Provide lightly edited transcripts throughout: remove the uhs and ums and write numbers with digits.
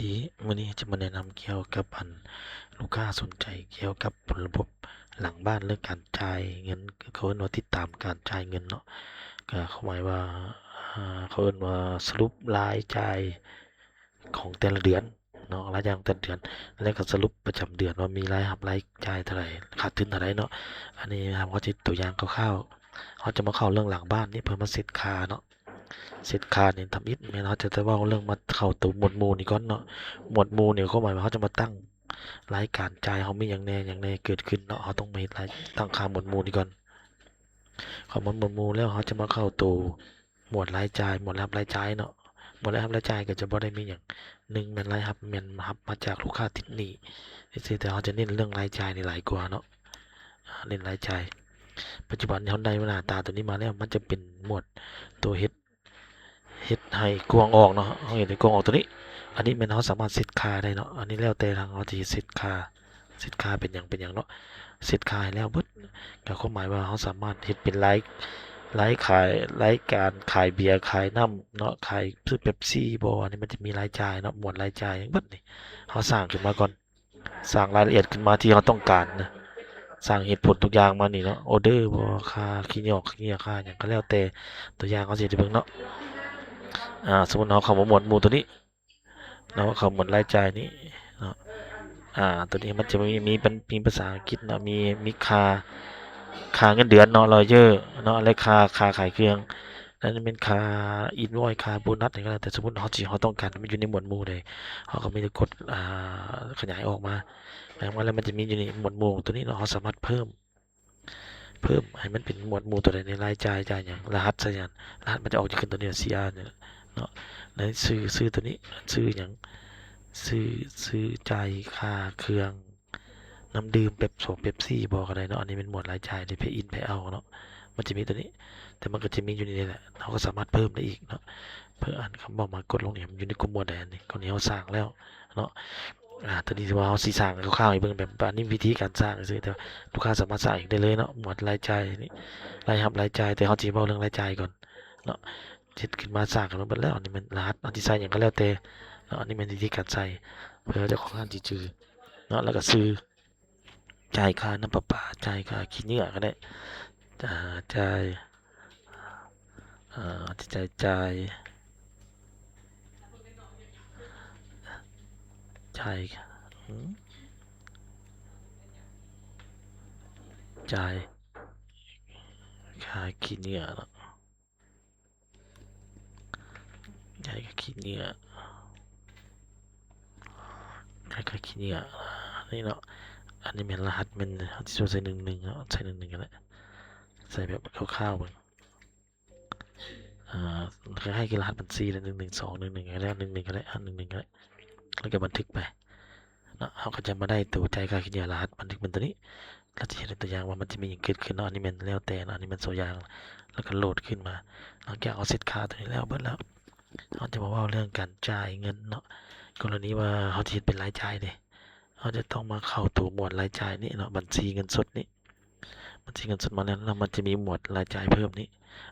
ดีวันนี้จะมาแนะนำเกี่ยวกับลูกค้าสนใจเกี่ยวกับระบบหลังบ้านเรื่องการจ่ายเงินเขาเรียกว่าติดตามการจ่ายเงินเนาะก็เขาหมายว่าเขาเรียกว่าสรุปรายจ่ายของแต่ละเดือนเนาะรายจ่ายของแต่ละเดือนแล้วก็สรุปประจำเดือนว่ามีรายรับรายจ่ายเท่าไหร่ขาดทุนเท่าไหร่เนาะอันนี้ครับเขาจะตัวอย่างคร่าวๆเขาจะมาเข้าเรื่องหลังบ้านนี่เพื่อมาเซตค่าเนาะ เสร็จขาดเนี่ยทำอิฐแม่นเขาจะเว้าเรื่องมาเข้าตัวหมวดหมู่นี่ก่อนเนาะหมวดหมู่เนี่ยเขาหมายว่าเขาจะมาตั้งรายการจ่ายเขามีอย่างแน่เกิดขึ้นเนาะเขาต้องมาเฮ็ดรายตั้งค่าหมวดหมู่นี่ก่อนเข้าหมวดหมู่แล้วเขาจะมาเข้าตัวหมวดรายจ่ายหมวดรับรายจ่ายเนาะหมวดรับรายจ่ายก็จะบ่ได้มีหยังหนึ่งแม่นรายรับแม่นรับมาจากลูกค้าติดหนี้จังแต่เขาจะเน้นเรื่องรายจ่ายนี่หลายกว่าเนาะเน้นรายจ่ายปัจจุบันเขาได้หน้าตาตัวนี้มาแล้วมันจะเป็นหมวดตัว เฮ็ดให้กวางออกเนาะเราเห็นให้กวางออกตัวนี้อันนี้แม่นเราสามารถเซตค่าได้เนาะอันนี้แล้วแต่ทางเราจะเซตค่าเป็นหยังเนาะเซตค่าให้แล้วเบิดก็ความหมายว่าเราสามารถเฮ็ดเป็นรายการขายเบียร์ขายน้ำเนาะขายซื้อเป๊ปซี่บ่อันนี้มันจะมีรายจ่ายเนาะหมวดรายจ่ายเบิดนี่เราสร้างขึ้นมาก่อนสร้างรายละเอียดขึ้นมาที่เราต้องการนะสร้างเหตุผลทุกอย่างมานี่เนาะออเดอร์บ่ค่าขี้เหยอกขี้เหยค่าหยังก็แล้วแต่ตัวอย่างเราสิได้เบิ่งเนาะ สมมุติเราเข้ามาหมวดหมู่ตัวนี้เราเข้าหมวดรายจ่ายนี้เนาะตัวนี้มันจะมีเป็นมีภาษาอังกฤษเนาะมีค่าเงินเดือนเนาะ100เนาะและค่าขายเครื่องนั่นเป็นค่าอินวอยซ์ค่าโบนัสอย่างก็แล้วแต่สมมุติเราต้องการมันอยู่ในหมวดหมู่ใดเราก็มีแต่กดขยายออกมาแล้วมันจะมีอยู่ในหมวดหมู่ตัวนี้เนาะเราสามารถเพิ่มให้มันเป็นหมวดหมู่ตัวใดในรายจ่ายหยังรหัสซะหยังรหัสมันจะออกจะขึ้นตัวนี้ CR เนี่ยเนาะในซื้อตัวนี้ซื้อหยังซื้อจ่ายค่าเครื่องน้ำดื่มเป๊ปซี่บอกก็ได้เนาะอันนี้เป็นหมวดรายจ่ายใน Pay in Pay out เนาะมันจะมีตัวนี้แต่มันก็จะมีอยู่ในนี้แหละเราก็สามารถเพิ่มได้อีกเนาะเพื่ออ่านคำบอกมากดลงเนี่ยมันอยู่ในกลุ่มหมวดใดอันนี้ก็นี้เราสร้างแล้วเนาะตัวนี้ว่าเราสิสร้างคร่าวๆให้เบิ่งแบบอันนี้วิธีการสร้างซื่อแต่ว่าลูกค้าสามารถสร้างเองได้เลยเนาะหมวดรายจ่ายนี่รายรับรายจ่ายแต่เราสิเว้าเรื่องรายจ่ายก่อนเนาะเฮ็ดขึ้นมาสร้างขึ้นมาเบิดแล้วอันนี้มันรหัสอันที่ใส่หยังก็แล้วแต่เนาะอันนี้เป็นวิธีการใส่เพื่อเจ้าของร้านสิจื้อเนาะแล้วก็ซื้อจ่ายค่าน้ำประปาจ่ายค่าขี้เหงื่อก็ได้จ่ายจ่ายจ่ายหือจ่ายค่าขี้เหงื่อเนาะจ่ายค่าขี้เหงื่อจ่ายค่าขี้เหงื่อนี่เนาะอันนี้แม่นรหัสแม่นเราสิใส่11เนาะใส่11ก็ได้ใส่แบบคร่าวๆเบิ่งคล้ายๆกับรหัสบัญชีเลย112 11ก็ได้11ก็ได้11ก็ได้แล้วก็บันทึกไปเนาะเราก็จะมาได้ตัวจ่ายค่าขี้เหงื่อรหัสบันทึกเป็นตัวนี้เราจะเห็นตัวอย่างว่ามันจะมีหยังเกิดขึ้นเนาะอันนี้แม่นแล้วแต่เนาะอันนี้มันตัวอย่างแล้วก็โหลดขึ้นมาหลังจากเอาเซตค่าตัวนี้แล้วเบิดแล้วเราจะมาเว้าเรื่องการจ่ายเงินเนาะกรณีว่าเราจะเฮ็ดเป็นรายจ่ายเดะเราจะต้องมาเข้าตัวหมวดรายจ่ายนี่เนาะบัญชีเงินสดนี่บัญชีเงินสดมาแล้วมันจะมีหมวดรายจ่ายเพิ่มนี้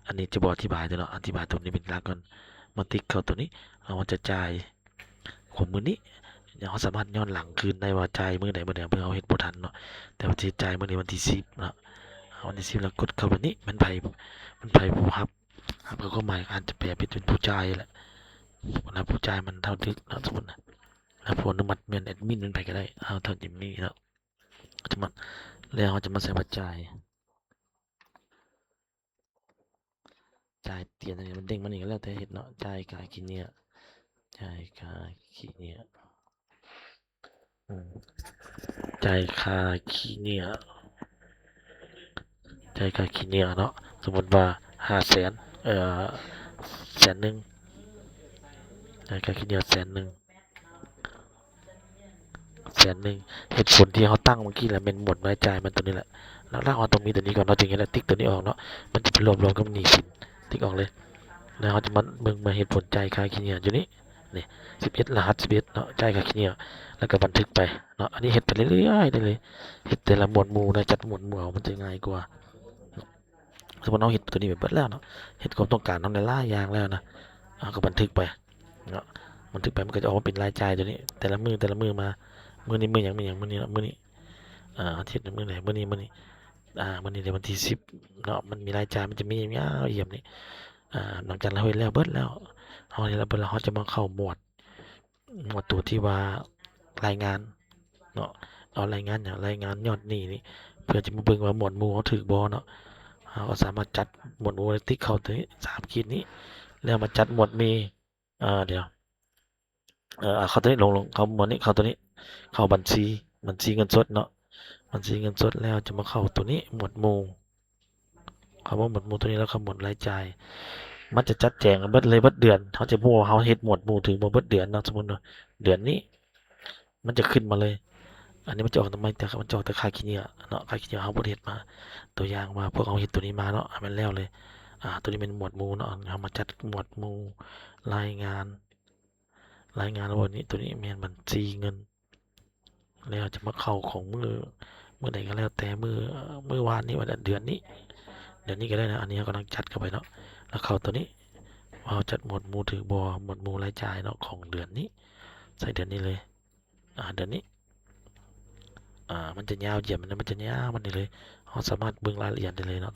อันนี้จะบ่อธิบายเด้อเนาะอธิบายตรงนี้เป็นหลักก่อนมาติ๊กเข้าตัวนี้เราจะจ่ายของมื้อนี้เราสามารถย้อนหลังคืนได้ว่าจ่ายมื้อใดเพื่อเราเฮ็ดบ่ทันเนาะแต่ว่าสิจ่ายมื้อนี้วันที่10เนาะวันที่10แล้วกดเข้าแบบนี้มันไผผู้รับก็หมายอาจจะแปลเป็นผู้จ่ายแหละนะผู้จ่ายมันเท่าทึกเนาะสมมุตินะแล้วผู้อนุมัติแม่นแอดมินมันไปก็ได้เอาเท่าที่มีเนาะจะมาแล้วเราจะมาใส่ว่าจ่ายเตียนอันนี้มันเด้งมานี่ก็แล้วแต่เฮ็ดเนาะจ่ายค่าขี้เหงื่อจ่ายค่าขี้เหงื่อจ่ายค่าขี้เหงื่อจ่ายค่าขี้เหงื่อเนาะสมมุติว่า500,000100,000จ่ายค่าขี้เหงื่อ100,000 100,000เหตุผลที่เขาตั้งเมื่อกี้แหละเป็นหมวดรายจ่ายมันตัวนี้แหละแล้วลากมาตรงนี้ตัวนี้ก่อนเราจึงจะได้ติ๊กตัวนี้ออกเนาะมันจะเป็นรวมกับหนี้สินติ๊กออกเลยแล้วเขาจะมาเบิ่งมาเหตุผลจ่ายค่าขี้เหงื่ออยู่นี่นี่11รหัส11เนาะจ่ายค่าขี้เหงื่อแล้วก็บันทึกไปเนาะอันนี้เฮ็ดไปเรื่อยๆได้เลยเฮ็ดแต่ละหมวดหมู่นะจัดหมวดหมู่เอามันจะง่ายกว่าสมมุติเราเฮ็ดตัวนี้ไปเบิดแล้วเนาะเฮ็ดความต้องการเราในหลายอย่างแล้วนะก็บันทึกไปเนาะ บันทึกไปมันก็จะออกมาเป็นรายจ่ายตัวนี้แต่ละมือมามื้อนี้มื้อหยังมื้อนี้เนาะมื้อนี้อาทิตย์มื้อไหนมื้อนี้มื้อนี้ในวันที่10เนาะมันมีรายจ่ายมันจะมียาวเหยียบนี่หลังจากเราเฮ็ดแล้วเบิดแล้วเฮาเฮ็ดแล้วเบิดแล้วเฮาจะมาเข้าหมวดตัวที่ว่ารายงานเนาะเอารายงานหยังรายงานยอดหนี้นี่เพื่อจะมาเบิ่งว่าหมวดหมู่เราถูกบ่เนาะเราก็สามารถจัดหมวดหมู่ติ๊กเข้าตัวนี้3ขีดนี้แล้วมาจัดหมวดมีเดี๋ยวเข้าตัวนี้ลงเข้าหมวดนี้เข้าตัวนี้เข้าบัญชีเงินสดเนาะบัญชีเงินสดแล้วจะมาเข้าตัวนี้หมวดหมู่คำว่าหมวดหมู่ตัวนี้แล้วเข้าหมวดรายจ่ายมันจะจัดแจงเบิดเลยเบิดเดือนเขาจะรู้ว่าเขาเฮ็ดหมวดหมู่ถึงบ่เบิดเดือนเนาะสมมุติว่าเดือนนี้มันจะขึ้นมาเลยอันนี้มันจะออกทำไมแต่มันจะออกแต่ค่าขี้เหงื่อเนาะค่าขี้เหงื่อเขาบ่ได้เฮ็ดมาตัวอย่างว่าพวกเขาเฮ็ดตัวนี้มาเนาะให้มันแล้วเลยตัวนี้เป็นหมวดหมู่เนาะเขามาจัดหมวดหมู่รายงานระบบนี้ตัวนี้แม่นบัญชีเงินแล้วจะมาเข้าของมื้อใดก็แล้วแต่มื้อวานนี้วันเดือนนี้ก็ได้นะอันนี้เรากำลังจัดเข้าไปเนาะแล้วเข้าตัวนี้ว่าเราจัดหมวดหมู่ถือบ่หมวดหมู่รายจ่ายเนาะของเดือนนี้ใส่เดือนนี้เลยเดือนนี้มันจะยาวเหยียบมันจะยาวมันนี่เลยเราสามารถเบิ่งรายละเอียดได้เลยเนาะ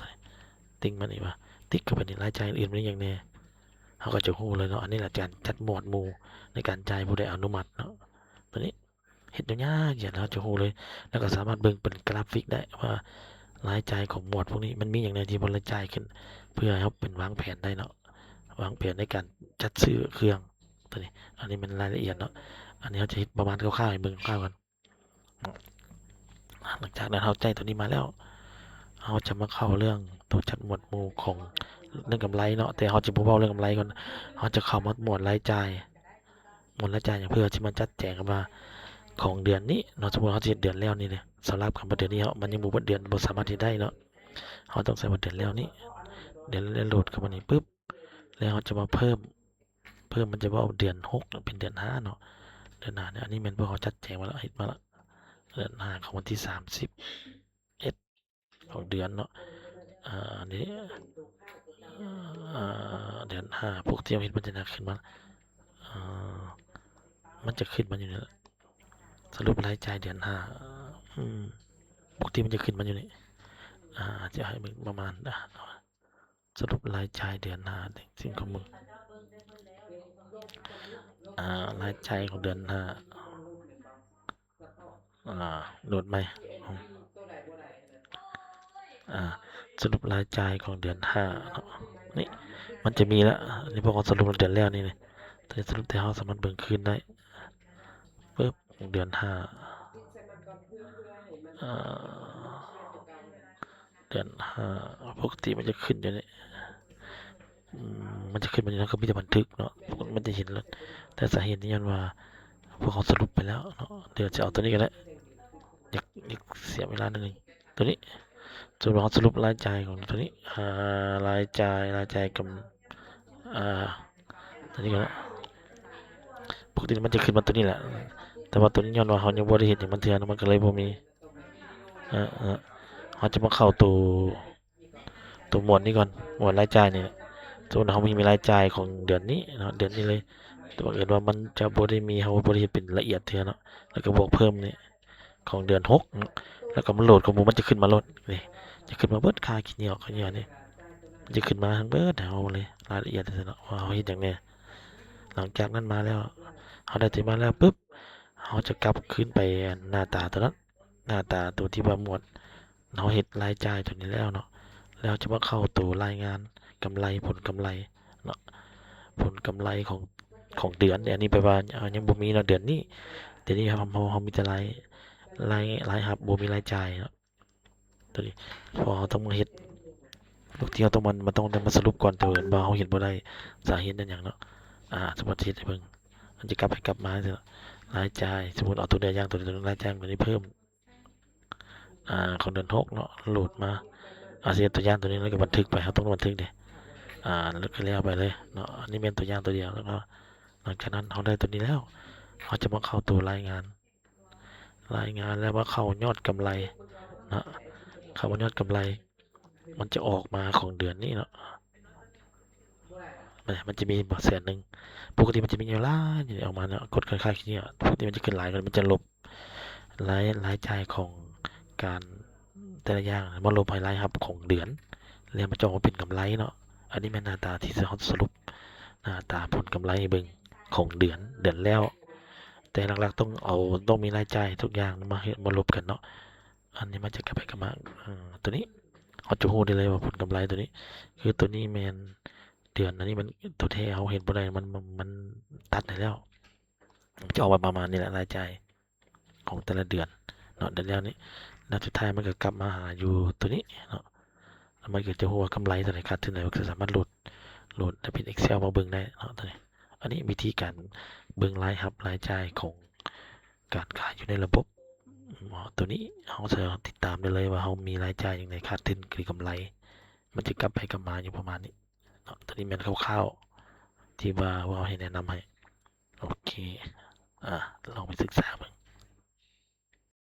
ติ๊งมันนี่ว่าติ๊กเข้าไปในรายจ่ายอื่นมันอย่างแน่เราก็จะรู้เลยเนาะอันนี้แหละการจัดหมวดหมู่ในการจ่ายผู้ใดอนุมัติเนาะตัวนี้เฮ็ดยากๆเขียนแล้วจะรู้เลยแล้วก็สามารถเบิ่งเป็นกราฟิกได้ว่ารายจ่ายของหมวดพวกนี้มันมีอย่างไรที่บ่รายจ่ายขึ้นเพื่อให้เราเป็นวางแผนได้เนาะวางแผนในการจัดซื้อเครื่องตัวนี้อันนี้มันรายละเอียดเนาะอันนี้เราจะเฮ็ดประมาณคร่าวๆให้เบิ่งคร่าวๆก่อนหลังจากนั้นเราได้ตัวนี้มาแล้วเราจะมาเข้าเรื่องตัวจัดหมวดหมู่ของเรื่องกำไรเนาะแต่เราจะบ่เว้าเรื่องกำไรก่อนเราจะเข้ามาหมวดรายจ่ายอย่างเพื่อที่มันจัดแจงกันว่าของเดือนนี้เนาะสมมุติเราสิเฮ็ดเดือนแล้วนี่เนี่ยสำหรับคำว่าเดือนนี้มันยังบ่เบิดเดือนบ่สามารถเฮ็ดได้เนาะเราต้องใส่ว่าเดือนแล้วนี้เดือนแล้วโหลดเข้ามานี่ปึ๊บแล้วเราจะมาเพิ่มมันจะเว้าเดือน6เป็นเดือน5เนาะเดือน5เนี่ยอันนี้แม่นบ่เขาจัดแจงมาแล้วเฮ็ดมาแล้วเดือน5ของวันที่31ของเดือนเนาะอันนี้เดือน5พวกที่เราเฮ็ดมันจะขึ้นมามันจะขึ้นมาอยู่นี่แหละสรุปรายจ่ายเดือน5ปกติมันจะขึ้นมาอยู่นี่จะให้มึงประมาณสรุปรายจ่ายเดือน5สิ่งของมึงรายจ่ายของเดือน5โหลดใหม่สรุปรายจ่ายของเดือน5เนาะนี่มันจะมีแล้วนี่พวกเขาสรุปเดือนแล้วนี่แต่สรุปแต่เราสามารถเบิ่งคืนได้ปึ๊บเดือน5เดือน5ปกติมันจะขึ้นอยู่นี่มันจะขึ้นมาอยู่แล้วก็มีแต่บันทึกเนาะมันจะเห็นแล้วแต่สาเหตุนี้ย้อนว่าพวกเขาสรุปไปแล้วเนาะเดี๋ยวจะเอาตัวนี้ก็ได้อยากเสียเวลาหนึ่งตัวนี้สรุปรายจ่ายของตัวนี้รายจ่ายกับตัวนี้ก็แล้วปกติมันจะขึ้นมาตัวนี้แหละแต่ว่าตัวนี้ย้อนว่าเขายังบ่ได้เห็นอย่างมันเทื่อมันก็เลยบ่มีเขาจะมาเข้าตัวหมวดนี้ก่อนหมวดรายจ่ายนี่สมมุติเขามีรายจ่ายของเดือนนี้เนาะเดือนนี้เลยแต่บังเอิญว่ามันจะบ่ได้มีเขาบ่ได้เฮ็ดเป็นละเอียดเทื่อเนาะแล้วก็บวกเพิ่มนี่ของเดือน6แล้วก็มันโหลดของหมู่มันจะขึ้นมาโหลดนี่จะขึ้นมาเบิดค่าขี้เหนียวนี่มันจะขึ้นมาทั้งเบิดเอาเลยรายละเอียดเนาะว่าเขาเฮ็ดหยังแหน่หลังจากนั้นมาแล้วเขาได้ตัวมาแล้วปึ๊บเขาจะกลับคืนไปหน้าตาตัวนั้นหน้าตาตัวที่ว่าหมวดเราเฮ็ดรายจ่ายตัวนี้แล้วเนาะแล้วจะมาเข้าตัวรายงานกำไรผลกำไรเนาะผลกำไรของเดือนเนี่ยอันนี้แปลว่ายังบ่มีเนาะเดือนนี้เรามีแต่รายรับบ่มีรายจ่ายเนาะตัวนี้พอเราต้องมาเฮ็ดทุกทีเราต้องมันต้องมาสรุปก่อนตัวอื่นว่าเราเฮ็ดบ่ได้สาเหตุนั้นหยังเนาะสมมุติเฮ็ดให้เบิ่งมันจะกลับไปกลับมาจังรายจ่ายสมมุติเอาตัวเดียวอย่างตัวนึงรายจ่ายตัวนี้เพิ่มของเดือน6เนาะโหลดมาสิเฮ็ดตัวอย่างตัวนี้แล้วก็บันทึกไปเราต้องบันทึกเด้แล้วก็แล้วไปเลยเนาะอันนี้เป็นตัวอย่างตัวเดียวแล้วก็หลังจากนั้นเราได้ตัวนี้แล้วเราจะมาเข้าตัวรายงานแล้วมาเข้ายอดกำไรนะเข้ายอดกำไรมันจะออกมาของเดือนนี้เนาะมันจะมี100,000 ปกติมันจะมีอยู่หลายอยู่ออกมาเนาะกดคล้ายๆนี้ปกติมันจะขึ้นหลายกันมันจะลบรายจ่ายของการแต่ละอย่างมาลบให้รายรับของเดือนแล้วมันจะออกมาเป็นกำไรเนาะอันนี้แม่นหน้าตาที่เขาสรุปหน้าตาผลกำไรให้เบิ่งของเดือนแล้ว แต่หลักๆต้องมีรายจ่ายทุกอย่างมาลบกันเนาะอันนี้มันจะกลับไปกลับมาตัวนี้เขาจะรู้ได้เลยว่าผลกำไรตัวนี้คือตัวนี้แมนเดือนอันนี้มันตัวแท้เขาเห็นบ่ได้มันตัดได้แล้วมันจะออกมาประมาณนี้แหละรายจ่ายของแต่ละเดือนเนาะเดือนแล้วนี้แล้วสุดท้ายมันก็กลับมาหาอยู่ตัวนี้เนาะแล้วมันก็จะรู้ว่ากำไรเท่าไหร่ขาดทุนเท่าไหร่ก็สามารถโหลดได้เป็น Excel มาเบิ่งได้เนาะตัวนี้อันนี้วิธีการเบิ่งรายรับรายจ่ายของการขายอยู่ในระบบตัวนี้เราจะติดตามได้เลยว่าเรามีรายจ่ายอย่างไรขาดทุนหรือกำไรมันจะกลับไปกลับมาอยู่ประมาณนี้เนาะตัวนี้แม่นคร่าวๆที่ว่าให้แนะนำให้โอเคอ่า